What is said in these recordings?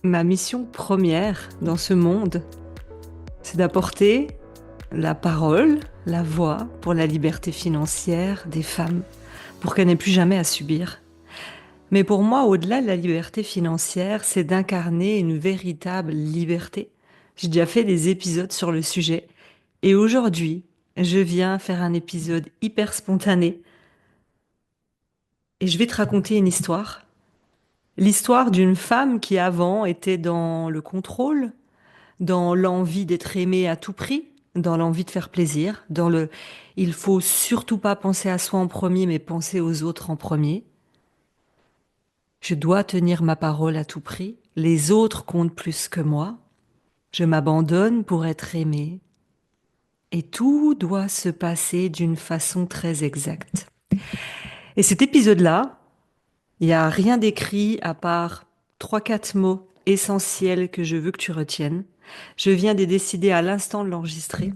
Ma mission première dans ce monde, c'est d'apporter la parole, la voix pour la liberté financière des femmes, pour qu'elles n'aient plus jamais à subir. Mais pour moi, au-delà de la liberté financière, c'est d'incarner une véritable liberté. J'ai déjà fait des épisodes sur le sujet et aujourd'hui, je viens faire un épisode hyper spontané et je vais te raconter une histoire. L'histoire d'une femme qui avant était dans le contrôle, dans l'envie d'être aimé à tout prix, dans l'envie de faire plaisir, dans le il faut surtout pas penser à soi en premier, mais penser aux autres en premier. Je dois tenir ma parole à tout prix. Les autres comptent plus que moi. Je m'abandonne pour être aimé. Et tout doit se passer d'une façon très exacte. Et cet épisode-là, il n'y a rien d'écrit à part trois, quatre mots essentiels que je veux que tu retiennes. Je viens de décider à l'instant de l'enregistrer.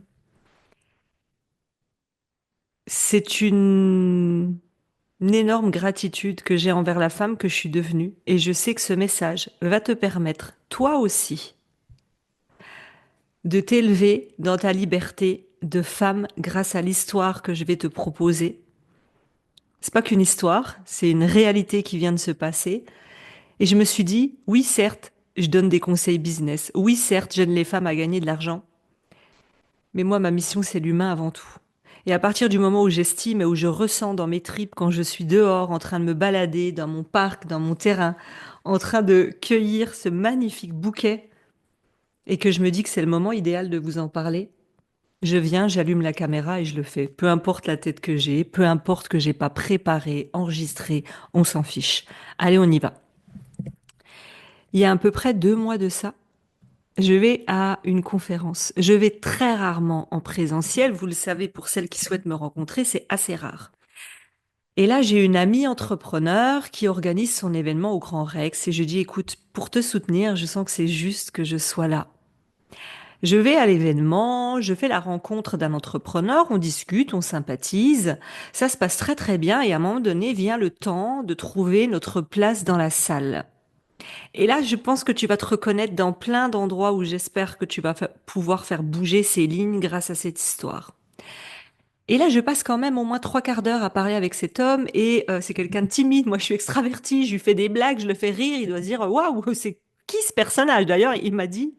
C'est une énorme gratitude que j'ai envers la femme que je suis devenue et je sais que ce message va te permettre, toi aussi, de t'élever dans ta liberté de femme grâce à l'histoire que je vais te proposer. C'est pas qu'une histoire, c'est une réalité qui vient de se passer. Et je me suis dit, oui, certes, je donne des conseils business. Oui, certes, j'aide les femmes à gagner de l'argent. Mais moi, ma mission, c'est l'humain avant tout. Et à partir du moment où j'estime et où je ressens dans mes tripes, quand je suis dehors, en train de me balader dans mon parc, dans mon terrain, en train de cueillir ce magnifique bouquet, et que je me dis que c'est le moment idéal de vous en parler, je viens, j'allume la caméra et je le fais. Peu importe la tête que j'ai, peu importe que j'ai pas préparé, enregistré, on s'en fiche. Allez, on y va. Il y a à peu près 2 mois de ça, je vais à une conférence. Je vais très rarement en présentiel. Vous le savez, pour celles qui souhaitent me rencontrer, c'est assez rare. Et là, j'ai une amie entrepreneur qui organise son événement au Grand Rex et je dis, écoute, pour te soutenir, je sens que c'est juste que je sois là. Je vais à l'événement, je fais la rencontre d'un entrepreneur, on discute, on sympathise, ça se passe très très bien et à un moment donné vient le temps de trouver notre place dans la salle. Et là, je pense que tu vas te reconnaître dans plein d'endroits où j'espère que tu vas pouvoir faire bouger ces lignes grâce à cette histoire. Et là, je passe quand même au moins trois quarts d'heure à parler avec cet homme et c'est quelqu'un de timide. Moi, je suis extravertie, je lui fais des blagues, je le fais rire. Il doit se dire, waouh, c'est qui ce personnage? D'ailleurs, il m'a dit,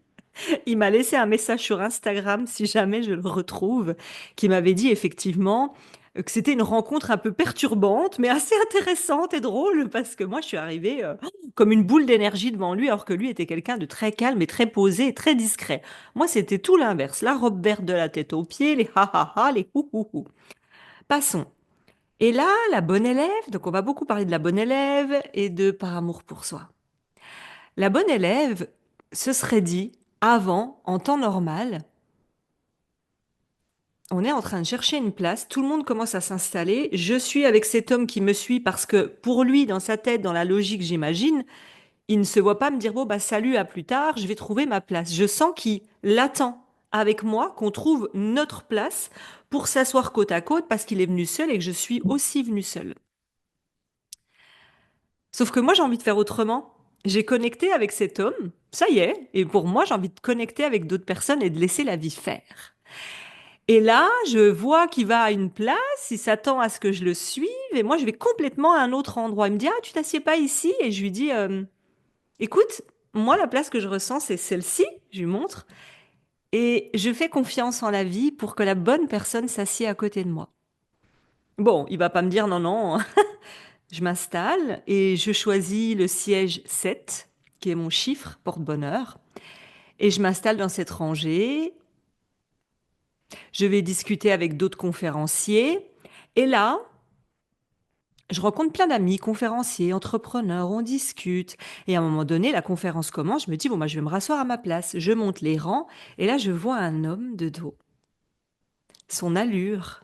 il m'a laissé un message sur Instagram, si jamais je le retrouve, qui m'avait dit effectivement que c'était une rencontre un peu perturbante, mais assez intéressante et drôle, parce que moi, je suis arrivée comme une boule d'énergie devant lui, alors que lui était quelqu'un de très calme et très posé et très discret. Moi, c'était tout l'inverse. La robe verte de la tête aux pieds, les ha ha ha, les hou hou hou. Passons. Et là, la bonne élève, donc on va beaucoup parler de la bonne élève et de par amour pour soi. La bonne élève se serait dit, avant, en temps normal, on est en train de chercher une place, tout le monde commence à s'installer, je suis avec cet homme qui me suit parce que pour lui, dans sa tête, dans la logique, j'imagine, il ne se voit pas me dire, bon, bah salut, à plus tard, je vais trouver ma place. Je sens qu'il attend avec moi qu'on trouve notre place pour s'asseoir côte à côte parce qu'il est venu seul et que je suis aussi venue seule. Sauf que moi, j'ai envie de faire autrement. J'ai connecté avec cet homme, ça y est, et pour moi, j'ai envie de connecter avec d'autres personnes et de laisser la vie faire. Et là, je vois qu'il va à une place, il s'attend à ce que je le suive, et moi, je vais complètement à un autre endroit. Il me dit, ah, tu t'assieds pas ici? Et je lui dis, écoute, moi, la place que je ressens, c'est celle-ci, je lui montre, et je fais confiance en la vie pour que la bonne personne s'assied à côté de moi. Bon, il va pas me dire non, non. Je m'installe et je choisis le siège 7, qui est mon chiffre porte-bonheur. Et je m'installe dans cette rangée. Je vais discuter avec d'autres conférenciers. Et là, je rencontre plein d'amis, conférenciers, entrepreneurs, on discute. Et à un moment donné, la conférence commence, je me dis, bon, bah, je vais me rasseoir à ma place. Je monte les rangs. Et là, je vois un homme de dos. Son allure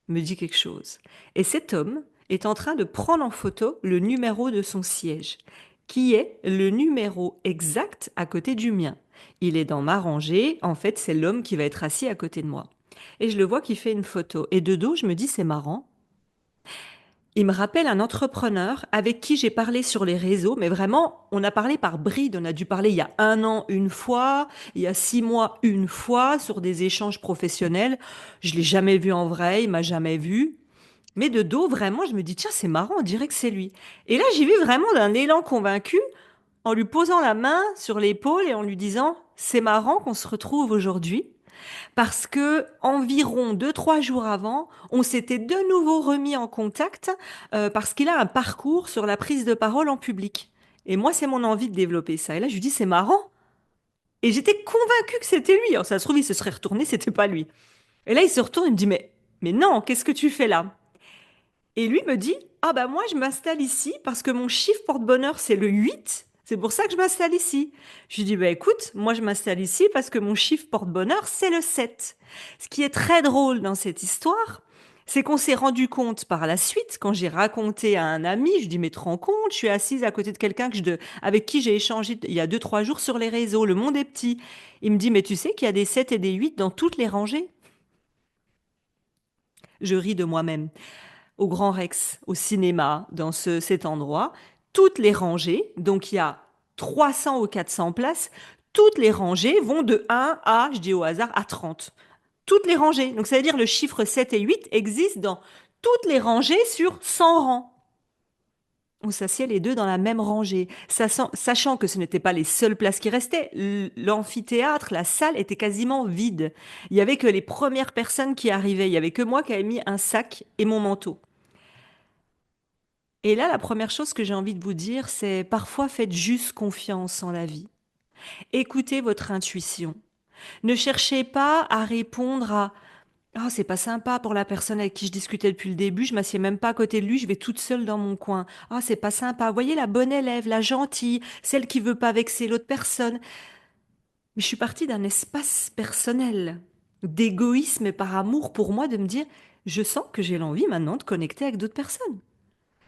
me dit quelque chose. Et cet homme est en train de prendre en photo le numéro de son siège, qui est le numéro exact à côté du mien. Il est dans ma rangée, en fait, c'est l'homme qui va être assis à côté de moi. Et je le vois qui fait une photo. Et de dos, je me dis, c'est marrant. Il me rappelle un entrepreneur avec qui j'ai parlé sur les réseaux, mais vraiment, on a parlé par bride. On a dû parler il y a 1 an une fois, il y a 6 mois une fois, sur des échanges professionnels. Je l'ai jamais vu en vrai, il m'a jamais vu. Mais de dos, vraiment, je me dis, tiens, c'est marrant, on dirait que c'est lui. Et là, j'y vais vraiment d'un élan convaincu, en lui posant la main sur l'épaule et en lui disant, c'est marrant qu'on se retrouve aujourd'hui parce que environ 2, 3 jours avant, on s'était de nouveau remis en contact parce qu'il a un parcours sur la prise de parole en public. Et moi, c'est mon envie de développer ça. Et là, je lui dis, c'est marrant. Et j'étais convaincue que c'était lui. Alors, ça se trouve, il se serait retourné, c'était pas lui. Et là, il se retourne, il me dit, mais non, qu'est-ce que tu fais là? Et lui me dit, ah bah moi je m'installe ici parce que mon chiffre porte-bonheur c'est le 8. C'est pour ça que je m'installe ici. Je lui dis, bah écoute, moi je m'installe ici parce que mon chiffre porte-bonheur c'est le 7. Ce qui est très drôle dans cette histoire, c'est qu'on s'est rendu compte par la suite, quand j'ai raconté à un ami, je dis, mais te rends compte, je suis assise à côté de quelqu'un avec qui j'ai échangé il y a 2, 3 jours sur les réseaux, le monde est petit. Il me dit, mais tu sais qu'il y a des 7 et des 8 dans toutes les rangées? Je ris de moi-même. Au Grand Rex, au cinéma, dans cet endroit, toutes les rangées, donc il y a 300 ou 400 places, toutes les rangées vont de 1 à, je dis au hasard, à 30. Toutes les rangées. Donc ça veut dire le chiffre 7 et 8 existent dans toutes les rangées sur 100 rangs. On s'assied les deux dans la même rangée, sachant que ce n'étaient pas les seules places qui restaient. L'amphithéâtre, la salle était quasiment vide. Il y avait que les premières personnes qui arrivaient. Il y avait que moi qui avais mis un sac et mon manteau. Et là, la première chose que j'ai envie de vous dire, c'est parfois faites juste confiance en la vie. Écoutez votre intuition. Ne cherchez pas à répondre à «Ah, c'est pas sympa pour la personne avec qui je discutais depuis le début, je m'assieds même pas à côté de lui, je vais toute seule dans mon coin. Ah, c'est pas sympa. Voyez la bonne élève, la gentille, celle qui veut pas vexer l'autre personne.» Mais je suis partie d'un espace personnel, d'égoïsme et par amour pour moi de me dire je sens que j'ai l'envie maintenant de connecter avec d'autres personnes.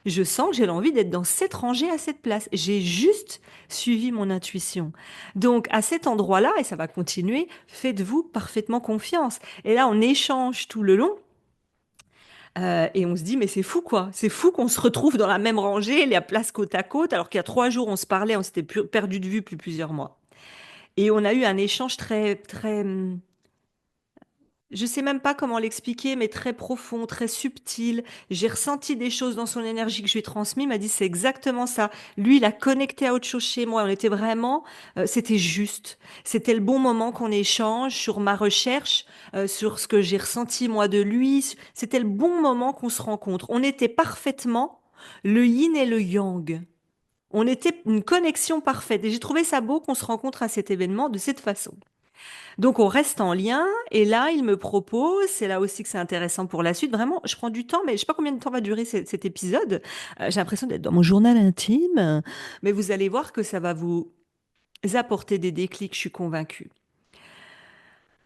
Je sens que j'ai l'envie d'être dans cette rangée à cette place. J'ai juste suivi mon intuition. Donc, à cet endroit-là, et ça va continuer, faites-vous parfaitement confiance. Et là, on échange tout le long. Et on se dit, mais c'est fou quoi. C'est fou qu'on se retrouve dans la même rangée, la place côte à côte, alors qu'il y a 3 jours, on se parlait, on s'était perdu de vue depuis plusieurs mois. Et on a eu un échange très, très, je sais même pas comment l'expliquer, mais très profond, très subtil. J'ai ressenti des choses dans son énergie que je lui ai transmis. Il m'a dit, c'est exactement ça. Lui, il a connecté à autre chose chez moi. On était vraiment, c'était juste. C'était le bon moment qu'on échange sur ma recherche, sur ce que j'ai ressenti moi de lui. C'était le bon moment qu'on se rencontre. On était parfaitement le yin et le yang. On était une connexion parfaite. Et j'ai trouvé ça beau qu'on se rencontre à cet événement de cette façon. Donc on reste en lien et là il me propose, c'est là aussi que c'est intéressant pour la suite, vraiment je prends du temps mais je sais pas combien de temps va durer cet épisode. J'ai l'impression d'être dans mon journal intime, mais vous allez voir que ça va vous apporter des déclics, je suis convaincue.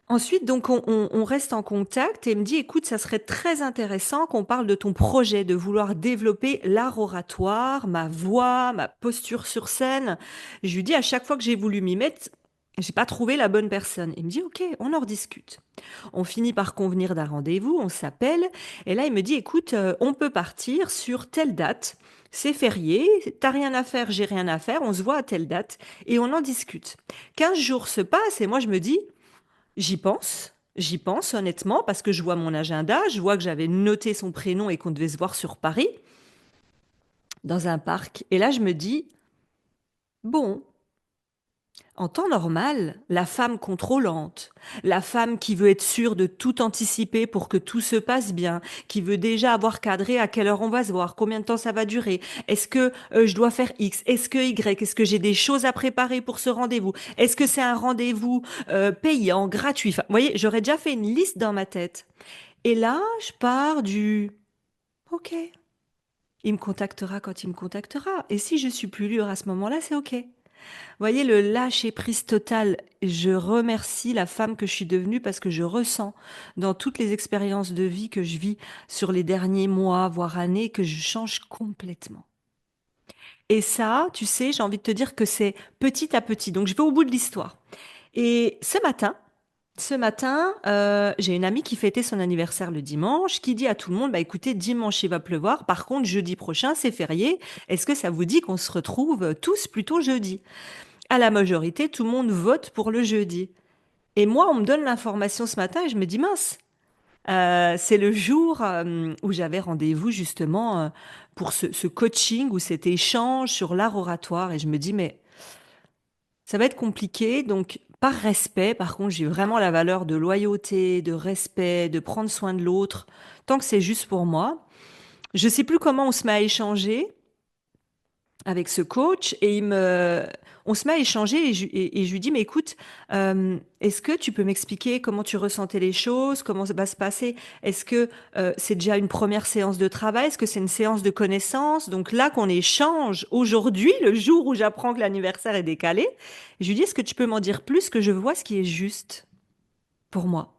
Ensuite, donc, on reste en contact et il me dit, écoute, ça serait très intéressant qu'on parle de ton projet, de vouloir développer l'art oratoire, ma voix, ma posture sur scène. Je lui dis, à chaque fois que j'ai voulu m'y mettre, j'ai pas trouvé la bonne personne. Il me dit, OK, on en rediscute. On finit par convenir d'un rendez-vous, on s'appelle. Et là, il me dit, écoute, on peut partir sur telle date. C'est férié, t'as rien à faire, j'ai rien à faire, on se voit à telle date et on en discute. 15 jours se passent et moi, je me dis, j'y pense honnêtement, parce que je vois mon agenda, je vois que j'avais noté son prénom et qu'on devait se voir sur Paris, dans un parc. Et là, je me dis, bon, en temps normal, la femme contrôlante, la femme qui veut être sûre de tout anticiper pour que tout se passe bien, qui veut déjà avoir cadré à quelle heure on va se voir, combien de temps ça va durer, est-ce que je dois faire X, est-ce que Y, est-ce que j'ai des choses à préparer pour ce rendez-vous, est-ce que c'est un rendez-vous payant, gratuit. Enfin, vous voyez, j'aurais déjà fait une liste dans ma tête. Et là, je pars du OK. Il me contactera quand il me contactera. Et si je suis plus libre à ce moment-là, c'est OK. Voyez, le lâcher-prise total. Je remercie la femme que je suis devenue parce que je ressens dans toutes les expériences de vie que je vis sur les derniers mois, voire années, que je change complètement. Et ça, tu sais, j'ai envie de te dire que c'est petit à petit. Donc, je vais au bout de l'histoire. Et ce matin, Ce matin, j'ai une amie qui fêtait son anniversaire le dimanche, qui dit à tout le monde, bah écoutez, dimanche il va pleuvoir, par contre jeudi prochain c'est férié, est-ce que ça vous dit qu'on se retrouve tous plutôt jeudi? À la majorité, tout le monde vote pour le jeudi. Et moi, on me donne l'information ce matin et je me dis, mince, c'est le jour où j'avais rendez-vous justement pour ce coaching ou cet échange sur l'art oratoire. Et je me dis, mais ça va être compliqué. Donc, par respect, par contre, j'ai vraiment la valeur de loyauté, de respect, de prendre soin de l'autre, tant que c'est juste pour moi. Je sais plus comment on se met à échanger avec ce coach et on se met à échanger et je lui dis, mais écoute, est-ce que tu peux m'expliquer comment tu ressentais les choses, comment ça va se passer? Est-ce que c'est déjà une première séance de travail? Est-ce que c'est une séance de connaissance? Donc là qu'on échange aujourd'hui, le jour où j'apprends que l'anniversaire est décalé, je lui dis, est-ce que tu peux m'en dire plus, que je vois ce qui est juste pour moi?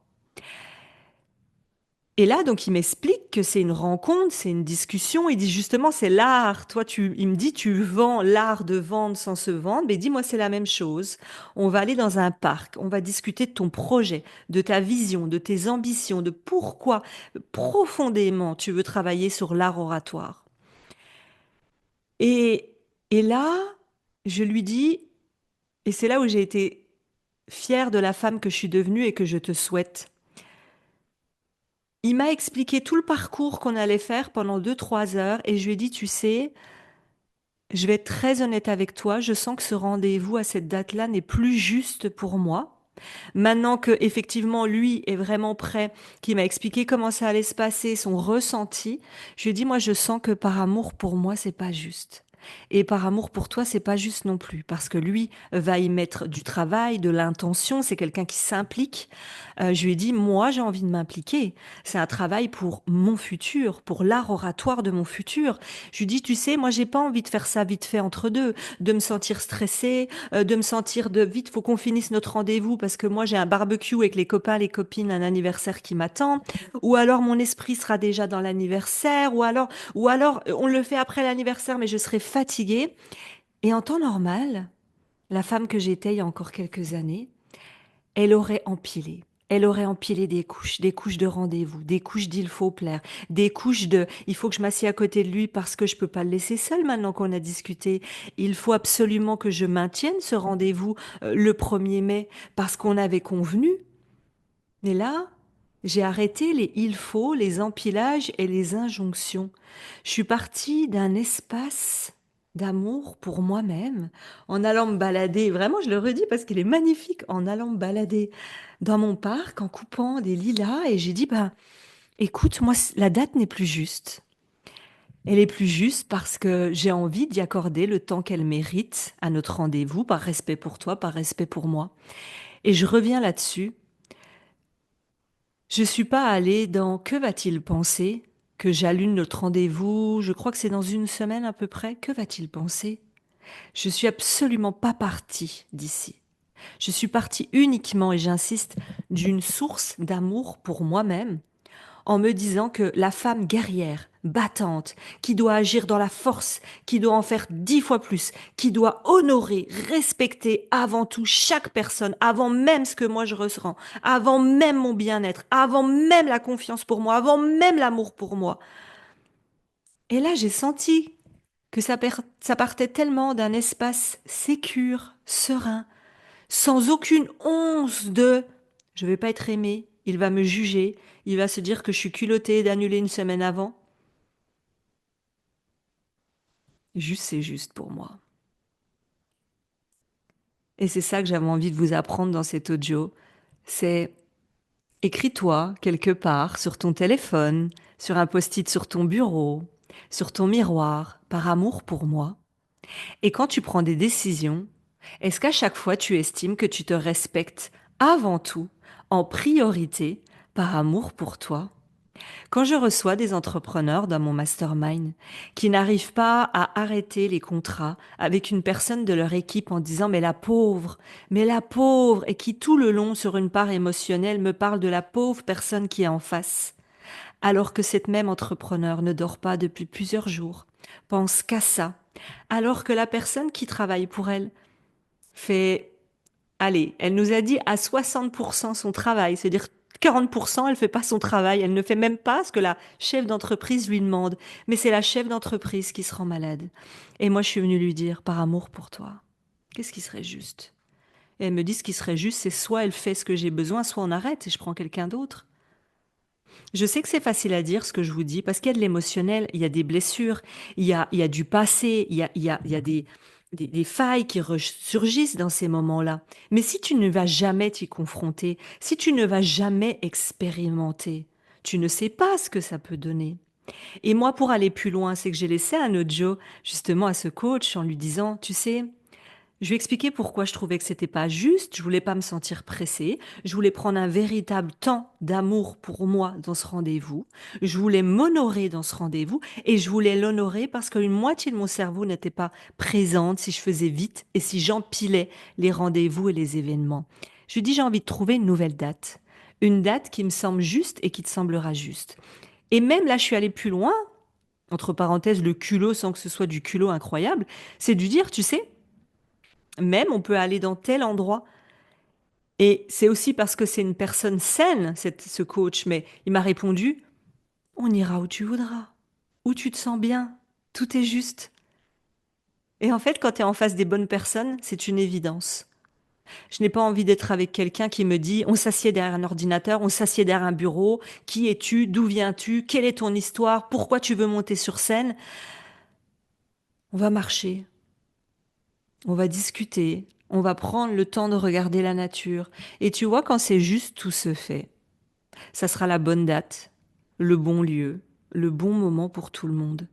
Et là, donc, il m'explique que c'est une rencontre, c'est une discussion. Il dit justement, c'est l'art. Toi, il me dit, tu vends l'art de vendre sans se vendre. Mais dis-moi, c'est la même chose. On va aller dans un parc. On va discuter de ton projet, de ta vision, de tes ambitions, de pourquoi profondément tu veux travailler sur l'art oratoire. Et, et là, je lui dis, et c'est là où j'ai été fière de la femme que je suis devenue et que je te souhaite. Il m'a expliqué tout le parcours qu'on allait faire pendant 2, 3 heures et je lui ai dit, tu sais, je vais être très honnête avec toi, je sens que ce rendez-vous à cette date-là n'est plus juste pour moi. Maintenant que effectivement lui est vraiment prêt, qu'il m'a expliqué comment ça allait se passer, son ressenti, je lui ai dit, moi je sens que par amour pour moi c'est pas juste. Et par amour pour toi, c'est pas juste non plus, parce que lui va y mettre du travail, de l'intention, c'est quelqu'un qui s'implique. Je lui ai dit, moi, j'ai envie de m'impliquer. C'est un travail pour mon futur, pour l'art oratoire de mon futur. Je lui dis, tu sais, moi, j'ai pas envie de faire ça vite fait entre deux, de me sentir stressée, de me sentir de vite, faut qu'on finisse notre rendez-vous parce que moi, j'ai un barbecue avec les copains, les copines, un anniversaire qui m'attend. Ou alors, mon esprit sera déjà dans l'anniversaire. Ou alors, on le fait après l'anniversaire, mais je serai fatiguée. Et en temps normal, la femme que j'étais il y a encore quelques années, elle aurait empilé. Elle aurait empilé des couches de rendez-vous, des couches d'il faut plaire, des couches de il faut que je m'assieds à côté de lui parce que je peux pas le laisser seul maintenant qu'on a discuté. Il faut absolument que je maintienne ce rendez-vous le 1er mai parce qu'on avait convenu. Mais là, j'ai arrêté les il faut, les empilages et les injonctions. Je suis partie d'un espace d'amour pour moi-même en allant me balader. Vraiment, je le redis parce qu'il est magnifique en allant me balader dans mon parc, en coupant des lilas. Et j'ai dit, bah, écoute, moi, la date n'est plus juste. Elle est plus juste parce que j'ai envie d'y accorder le temps qu'elle mérite à notre rendez-vous, par respect pour toi, par respect pour moi. Et je reviens là-dessus. Je suis pas allée dans que va-t-il penser que j'allume notre rendez-vous, je crois que c'est dans une semaine à peu près. Que va-t-il penser? Je suis absolument pas partie d'ici. Je suis partie uniquement, et j'insiste, d'une source d'amour pour moi-même, en me disant que la femme guerrière, battante, qui doit agir dans la force, qui doit en faire 10 fois plus, qui doit honorer, respecter avant tout chaque personne, avant même ce que moi je ressens, avant même mon bien-être, avant même la confiance pour moi, avant même l'amour pour moi. Et là, j'ai senti que ça partait tellement d'un espace sécure, serein, sans aucune once de je vais pas être aimé, il va me juger, il va se dire que je suis culottée d'annuler une semaine avant. Juste, c'est juste pour moi. Et c'est ça que j'avais envie de vous apprendre dans cet audio. C'est écris-toi quelque part sur ton téléphone, sur un post-it sur ton bureau, sur ton miroir, par amour pour moi. Et quand tu prends des décisions, est-ce qu'à chaque fois tu estimes que tu te respectes avant tout, en priorité, par amour pour toi? Quand je reçois des entrepreneurs dans mon mastermind qui n'arrivent pas à arrêter les contrats avec une personne de leur équipe en disant mais la pauvre, et qui tout le long sur une part émotionnelle me parle de la pauvre personne qui est en face, alors que cette même entrepreneur ne dort pas depuis plusieurs jours, pense qu'à ça, alors que la personne qui travaille pour elle fait Allez, elle nous a dit à 60% son travail, c'est-à-dire 40%, elle fait pas son travail, elle ne fait même pas ce que la chef d'entreprise lui demande. Mais c'est la chef d'entreprise qui se rend malade. Et moi, je suis venue lui dire, par amour pour toi, qu'est-ce qui serait juste? Et elle me dit, ce qui serait juste, c'est soit elle fait ce que j'ai besoin, soit on arrête et je prends quelqu'un d'autre. Je sais que c'est facile à dire ce que je vous dis parce qu'il y a de l'émotionnel, il y a des blessures, il y a du passé, il y a des failles qui ressurgissent dans ces moments-là. Mais si tu ne vas jamais t'y confronter, si tu ne vas jamais expérimenter, tu ne sais pas ce que ça peut donner. Et moi, pour aller plus loin, c'est que j'ai laissé un audio justement à ce coach en lui disant, tu sais, je lui ai expliqué pourquoi je trouvais que c'était pas juste, je voulais pas me sentir pressée, je voulais prendre un véritable temps d'amour pour moi dans ce rendez-vous, je voulais m'honorer dans ce rendez-vous et je voulais l'honorer parce qu'une moitié de mon cerveau n'était pas présente si je faisais vite et si j'empilais les rendez-vous et les événements. Je lui dis j'ai envie de trouver une date qui me semble juste et qui te semblera juste. Et même là, je suis allée plus loin, entre parenthèses, le culot sans que ce soit du culot incroyable, c'est de lui dire, tu sais, même, on peut aller dans tel endroit. Et c'est aussi parce que c'est une personne saine, ce coach, mais il m'a répondu, on ira où tu voudras, où tu te sens bien, tout est juste. Et en fait, quand tu es en face des bonnes personnes, c'est une évidence. Je n'ai pas envie d'être avec quelqu'un qui me dit, on s'assied derrière un ordinateur, on s'assied derrière un bureau, qui es-tu, d'où viens-tu, quelle est ton histoire, pourquoi tu veux monter sur scène. On va marcher, on va discuter, on va prendre le temps de regarder la nature. Et tu vois, quand c'est juste, tout se fait. Ça sera la bonne date, le bon lieu, le bon moment pour tout le monde.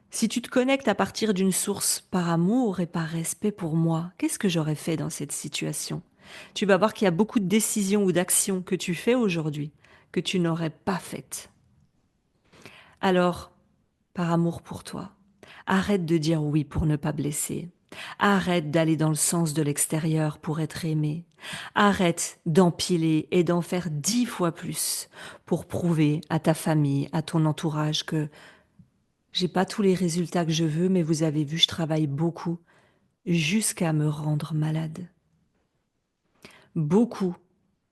Si tu te connectes à partir d'une source par amour et par respect pour moi, qu'est-ce que j'aurais fait dans cette situation? Tu vas voir qu'il y a beaucoup de décisions ou d'actions que tu fais aujourd'hui que tu n'aurais pas faites. Alors, par amour pour toi, arrête de dire oui pour ne pas blesser. Arrête d'aller dans le sens de l'extérieur pour être aimé. Arrête d'empiler et d'en faire 10 fois plus pour prouver à ta famille, à ton entourage que j'ai pas tous les résultats que je veux, mais vous avez vu, je travaille beaucoup jusqu'à me rendre malade. Beaucoup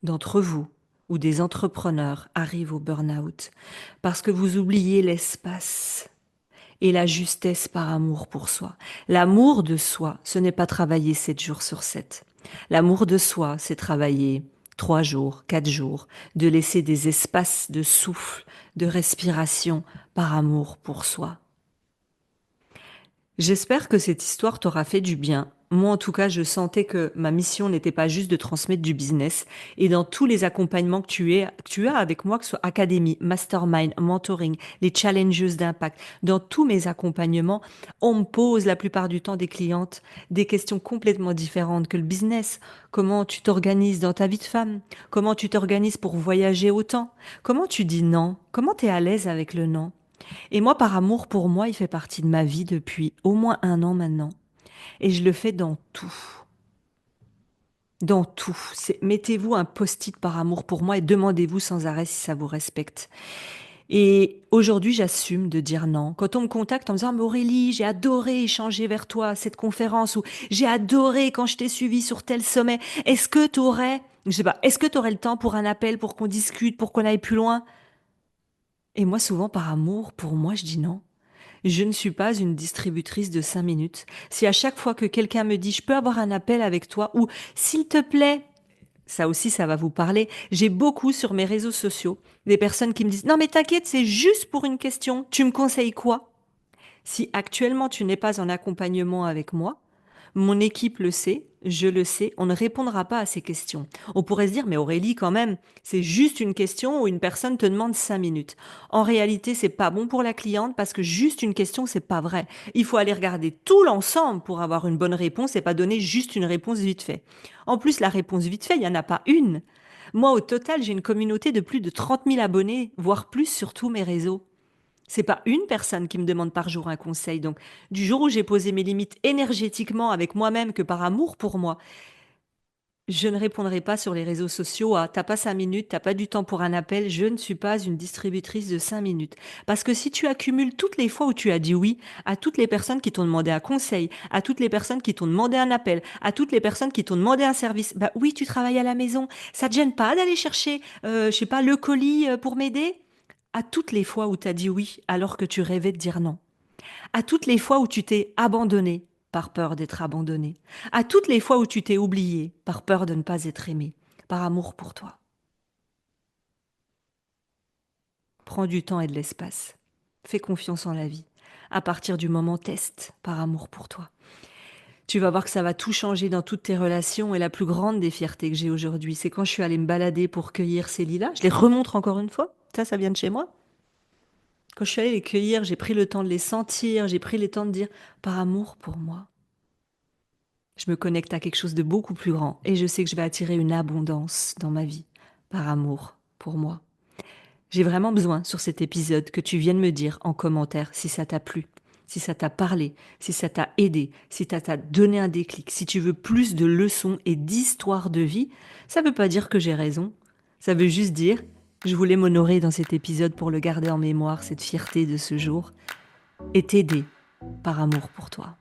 d'entre vous ou des entrepreneurs arrivent au burn-out parce que vous oubliez l'espace et la justesse par amour pour soi. L'amour de soi, ce n'est pas travailler 7 jours sur 7. L'amour de soi, c'est travailler 3 jours, 4 jours, de laisser des espaces de souffle, de respiration par amour pour soi. J'espère que cette histoire t'aura fait du bien. Moi, en tout cas, je sentais que ma mission n'était pas juste de transmettre du business. Et dans tous les accompagnements que tu as avec moi, que ce soit académie, mastermind, mentoring, les challenges d'impact, dans tous mes accompagnements, on me pose la plupart du temps des clientes des questions complètement différentes que le business. Comment tu t'organises dans ta vie de femme? Comment tu t'organises pour voyager autant? Comment tu dis non? Comment tu es à l'aise avec le non? Et moi, par amour pour moi, il fait partie de ma vie depuis au moins un an maintenant. Et je le fais dans tout. Dans tout. Mettez-vous un post-it par amour pour moi et demandez-vous sans arrêt si ça vous respecte. Et aujourd'hui, j'assume de dire non. Quand on me contacte en me disant, mais Aurélie, j'ai adoré échanger vers toi à cette conférence ou j'ai adoré quand je t'ai suivi sur tel sommet. Est-ce que tu aurais, je sais pas, est-ce que tu aurais le temps pour un appel, pour qu'on discute, pour qu'on aille plus loin? Et moi, souvent, par amour, pour moi, je dis non. Je ne suis pas une distributrice de 5 minutes. Si à chaque fois que quelqu'un me dit je peux avoir un appel avec toi ou s'il te plaît, ça aussi ça va vous parler. J'ai beaucoup sur mes réseaux sociaux des personnes qui me disent non mais t'inquiète, c'est juste pour une question. Tu me conseilles quoi? Si actuellement tu n'es pas en accompagnement avec moi, mon équipe le sait, je le sais, on ne répondra pas à ces questions. On pourrait se dire, mais Aurélie, quand même, c'est juste une question où une personne te demande 5 minutes. En réalité, c'est pas bon pour la cliente parce que juste une question, c'est pas vrai. Il faut aller regarder tout l'ensemble pour avoir une bonne réponse et pas donner juste une réponse vite fait. En plus, la réponse vite fait, il n'y en a pas une. Moi, au total, j'ai une communauté de plus de 30 000 abonnés, voire plus sur tous mes réseaux. C'est pas une personne qui me demande par jour un conseil. Donc, du jour où j'ai posé mes limites énergétiquement avec moi-même que par amour pour moi, Je ne répondrai pas sur les réseaux sociaux à t'as pas 5 minutes, t'as pas du temps pour un appel, je ne suis pas une distributrice de 5 minutes. Parce que si tu accumules toutes les fois où tu as dit oui à toutes les personnes qui t'ont demandé un conseil, à toutes les personnes qui t'ont demandé un appel, à toutes les personnes qui t'ont demandé un service, bah oui, tu travailles à la maison, ça te gêne pas d'aller chercher, je sais pas, le colis pour m'aider? À toutes les fois où tu as dit oui alors que tu rêvais de dire non. À toutes les fois où tu t'es abandonné par peur d'être abandonné. À toutes les fois où tu t'es oublié par peur de ne pas être aimé, par amour pour toi. Prends du temps et de l'espace. Fais confiance en la vie. À partir du moment, teste par amour pour toi. Tu vas voir que ça va tout changer dans toutes tes relations et la plus grande des fiertés que j'ai aujourd'hui, c'est quand je suis allée me balader pour cueillir ces lilas. Je les remontre encore une fois. Ça vient de chez moi. Quand je suis allée les cueillir, j'ai pris le temps de les sentir, j'ai pris le temps de dire par amour pour moi. Je me connecte à quelque chose de beaucoup plus grand et je sais que je vais attirer une abondance dans ma vie par amour pour moi. J'ai vraiment besoin sur cet épisode que tu viennes me dire en commentaire si ça t'a plu, si ça t'a parlé, si ça t'a aidé, si ça t'a donné un déclic, si tu veux plus de leçons et d'histoires de vie. Ça ne veut pas dire que j'ai raison, ça veut juste dire que je voulais m'honorer dans cet épisode pour le garder en mémoire, cette fierté de ce jour, et t'aider par amour pour toi.